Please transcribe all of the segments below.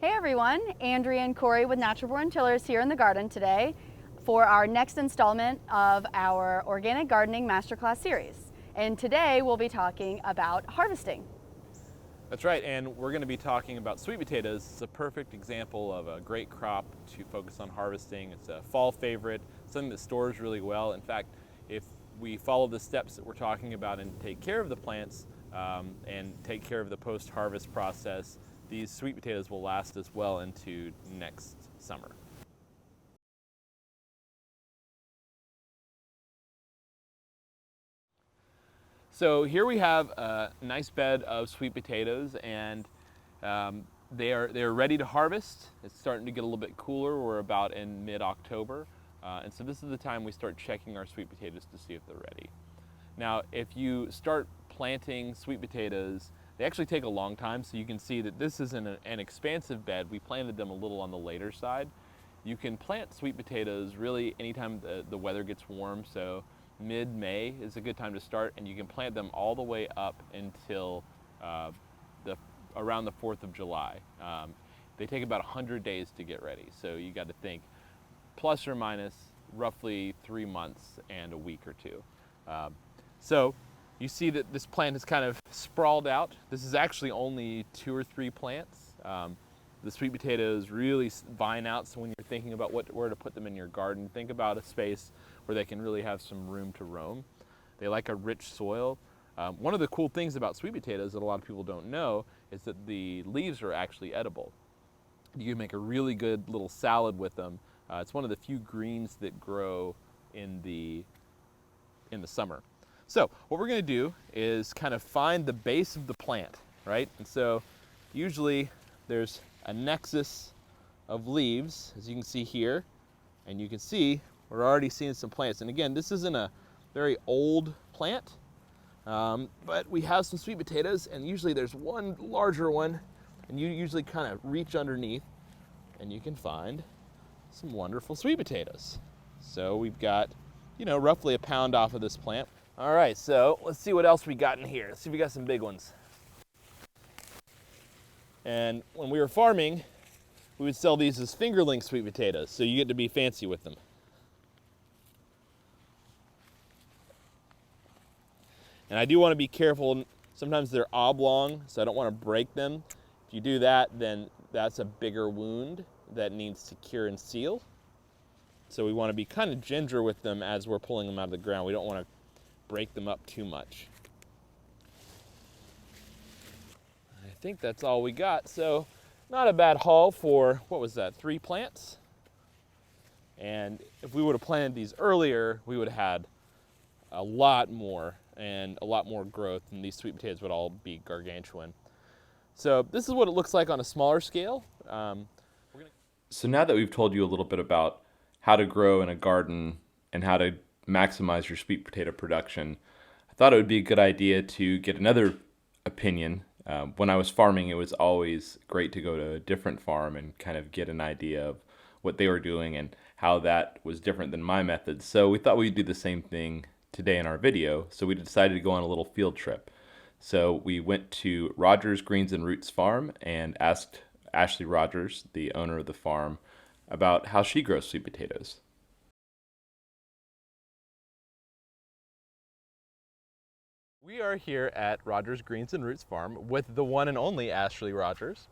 Hey everyone, Andrea and Corey with Natural Born Tillers here in the garden today for our next installment of our Organic Gardening Masterclass series. And today we'll be talking about harvesting. That's right, and we're going to be talking about sweet potatoes. It's a perfect example of a great crop to focus on harvesting. It's a fall favorite, something that stores really well. In fact, if we follow the steps that we're talking about and take care of the plants and take care of the post-harvest process, these sweet potatoes will last us well into next summer. So here we have a nice bed of sweet potatoes, and they're ready to harvest. It's starting to get a little bit cooler. We're about in mid-October, and so this is the time we start checking our sweet potatoes to see if they're ready. Now, if you start planting sweet potatoes, they actually take a long time, so you can see that this isn't an expansive bed. We planted them a little on the later side. You can plant sweet potatoes really anytime the weather gets warm, so mid-May is a good time to start, and you can plant them all the way up until around the 4th of July. They take about 100 days to get ready, so you got to think plus or minus roughly 3 months and a week or two. So you see that this plant is kind of sprawled out. This is actually only 2 or 3 plants. The sweet potatoes really vine out, so when you're thinking about where to put them in your garden, think about a space where they can really have some room to roam. They like a rich soil. One of the cool things about sweet potatoes that a lot of people don't know is that the leaves are actually edible. You can make a really good little salad with them. It's one of the few greens that grow in the summer. So what we're going to do is kind of find the base of the plant, right? And so usually there's a nexus of leaves, as you can see here, and you can see we're already seeing some plants. And again, this isn't a very old plant, but we have some sweet potatoes, and usually there's one larger one, and you usually kind of reach underneath and you can find some wonderful sweet potatoes. So we've got, roughly a pound off of this plant. All right, so let's see what else we got in here. Let's see if we got some big ones. And when we were farming, we would sell these as fingerling sweet potatoes, so you get to be fancy with them. And I do want to be careful. Sometimes they're oblong, so I don't want to break them. If you do that, then that's a bigger wound that needs to cure and seal. So we want to be kind of ginger with them as we're pulling them out of the ground. We don't want to break them up too much. I think that's all we got. So not a bad haul for, 3 plants? And if we would have planted these earlier, we would have had a lot more and a lot more growth, and these sweet potatoes would all be gargantuan. So this is what it looks like on a smaller scale. So now that we've told you a little bit about how to grow in a garden and how to maximize your sweet potato production, I thought it would be a good idea to get another opinion. When I was farming, it was always great to go to a different farm and kind of get an idea of what they were doing and how that was different than my methods. So we thought we'd do the same thing today in our video. So we decided to go on a little field trip. So we went to Rogers Greens and Roots Farm and asked Ashley Rogers, the owner of the farm, about how she grows sweet potatoes. We are here at Rogers Greens and Roots Farm with the one and only Ashley Rogers.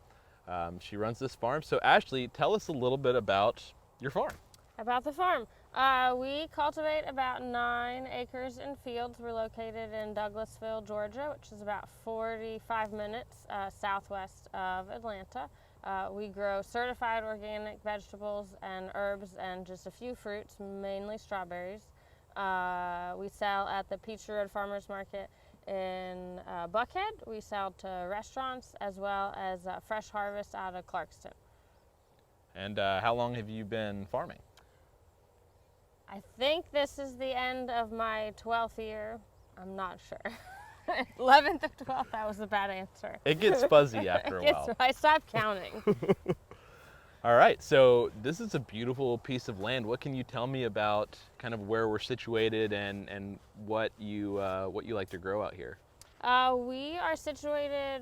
She runs this farm. So Ashley, tell us a little bit about your farm. About the farm. We cultivate about 9 acres in fields. We're located in Douglasville, Georgia, which is about 45 minutes southwest of Atlanta. We grow certified organic vegetables and herbs and just a few fruits, mainly strawberries. We sell at the Peachtree Road Farmers Market in Buckhead. We sell to restaurants as well as Fresh Harvest out of Clarkston. And how long have you been farming? I think this is the end of my 12th year. I'm not sure. 11th or 12th, that was a bad answer. It gets fuzzy after a while. I stopped counting. All right, so this is a beautiful piece of land. What can you tell me about kind of where we're situated and what you like to grow out here? We are situated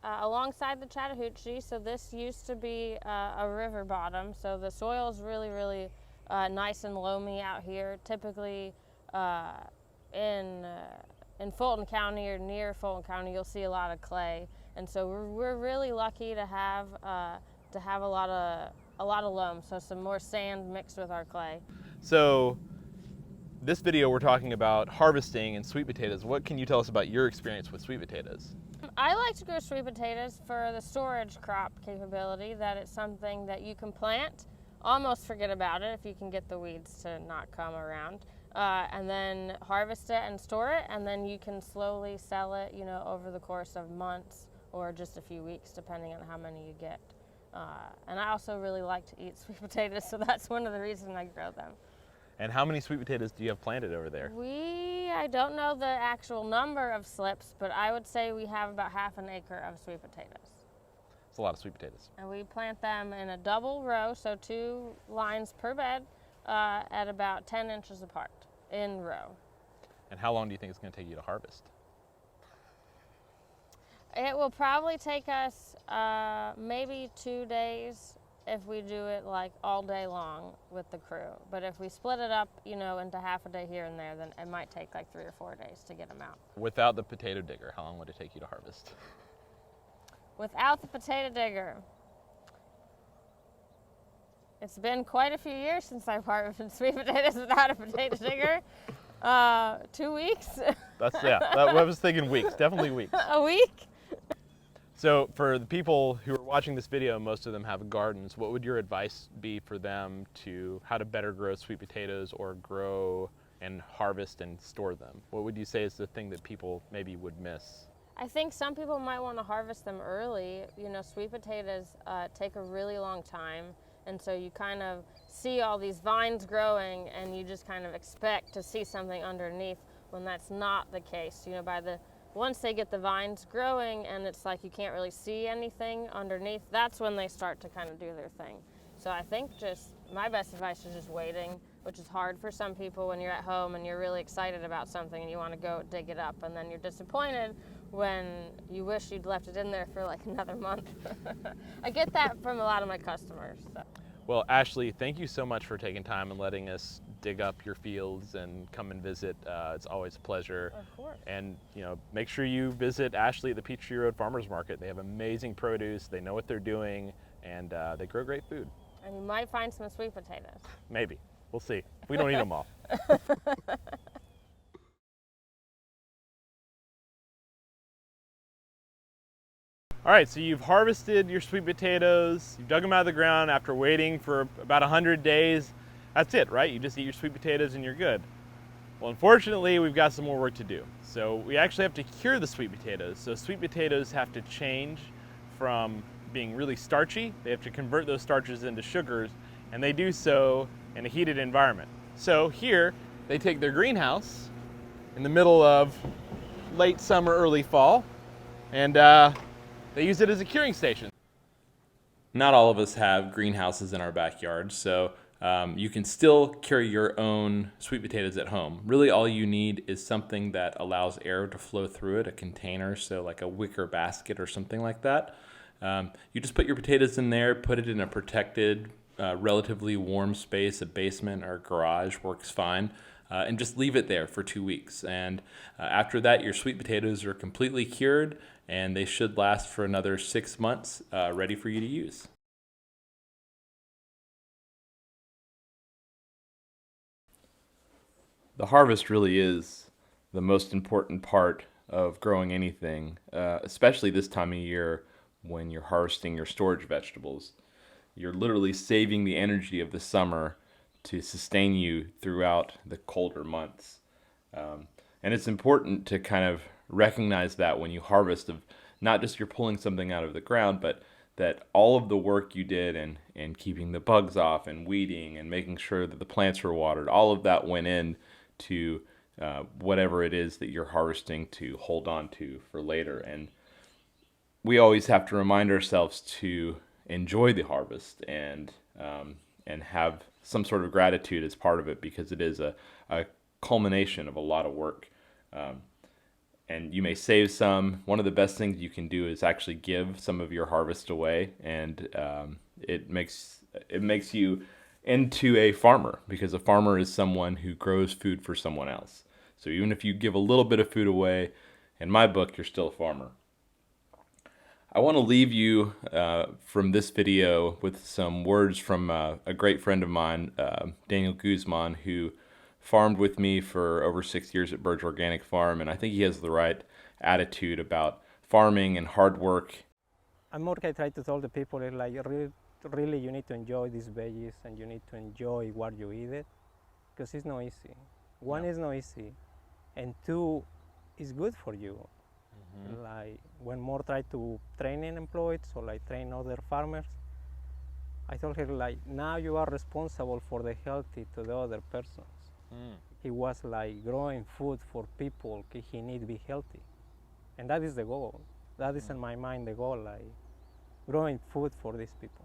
alongside the Chattahoochee. So this used to be a river bottom. So the soil is really, really nice and loamy out here. Typically in Fulton County or near Fulton County, you'll see a lot of clay. And so we're really lucky to have a lot of loam. So some more sand mixed with our clay. So this video we're talking about harvesting and sweet potatoes. What can you tell us about your experience with sweet potatoes? I like to grow sweet potatoes for the storage crop capability, that it's something that you can plant, almost forget about it if you can get the weeds to not come around, and then harvest it and store it, and then you can slowly sell it, you know, over the course of months or just a few weeks, depending on how many you get. And I also really like to eat sweet potatoes, so that's one of the reasons I grow them. And how many sweet potatoes do you have planted over there? I don't know the actual number of slips, but I would say we have about half an acre of sweet potatoes. It's a lot of sweet potatoes. And we plant them in a double row, so 2 lines per bed at about 10 inches apart in row. And how long do you think it's going to take you to harvest? It will probably take us maybe 2 days if we do it like all day long with the crew. But if we split it up, you know, into half a day here and there, then it might take like 3 or 4 days to get them out. Without the potato digger, how long would it take you to harvest? Without the potato digger, it's been quite a few years since I've harvested sweet potatoes without a potato digger. 2 weeks. I was thinking weeks, definitely weeks. A week? So for the people who are watching this video, most of them have gardens. What would your advice be for them to how to better grow sweet potatoes or grow and harvest and store them? What would you say is the thing that people maybe would miss? I think some people might want to harvest them early. You know, sweet potatoes take a really long time, and so you kind of see all these vines growing and you just kind of expect to see something underneath when that's not the case. You know, once they get the vines growing and it's like you can't really see anything underneath, that's when they start to kind of do their thing. So I think just my best advice is just waiting, which is hard for some people when you're at home and you're really excited about something and you want to go dig it up, and then you're disappointed when you wish you'd left it in there for like another month. I get that from a lot of my customers. So. Well, Ashley, thank you so much for taking time and letting us dig up your fields and come and visit. It's always a pleasure. Of course. And you know, make sure you visit Ashley at the Peachtree Road Farmers Market. They have amazing produce. They know what they're doing, and they grow great food. And you might find some sweet potatoes. Maybe. We'll see. We don't eat them all. All right, so you've harvested your sweet potatoes, you've dug them out of the ground after waiting for about 100 days. That's it, right? You just eat your sweet potatoes and you're good. Well, unfortunately, we've got some more work to do. So we actually have to cure the sweet potatoes. So sweet potatoes have to change from being really starchy. They have to convert those starches into sugars, and they do so in a heated environment. So here, they take their greenhouse in the middle of late summer, early fall, and they use it as a curing station. Not all of us have greenhouses in our backyard, so you can still carry your own sweet potatoes at home. Really all you need is something that allows air to flow through it, a container, so like a wicker basket or something like that. You just put your potatoes in there, put it in a protected, relatively warm space, a basement or a garage works fine, and just leave it there for 2 weeks. And after that, your sweet potatoes are completely cured, and they should last for another 6 months, ready for you to use. The harvest really is the most important part of growing anything, especially this time of year when you're harvesting your storage vegetables. You're literally saving the energy of the summer to sustain you throughout the colder months. And it's important to kind of recognize that when you harvest, of not just you're pulling something out of the ground, but that all of the work you did in keeping the bugs off and weeding and making sure that the plants were watered, all of that went in to whatever it is that you're harvesting to hold on to for later. And we always have to remind ourselves to enjoy the harvest and have some sort of gratitude as part of it, because it is a culmination of a lot of work. and you may save some. One of the best things you can do is actually give some of your harvest away, and it makes you into a farmer, because a farmer is someone who grows food for someone else. So even if you give a little bit of food away, in my book, you're still a farmer. I want to leave you from this video with some words from a great friend of mine, Daniel Guzman, who farmed with me for over 6 years at Burge Organic Farm, and I think he has the right attitude about farming and hard work. And more I try to tell the people is like really you need to enjoy these veggies and you need to enjoy what you eat it, because it's not easy. One, is not easy, and two, it's good for you. Like when more try to training employees or like train other farmers, I told her like now you are responsible for the healthy to the other persons. He was like growing food for people. He need to be healthy, and that is the goal. That is in my mind the goal, like growing food for these people.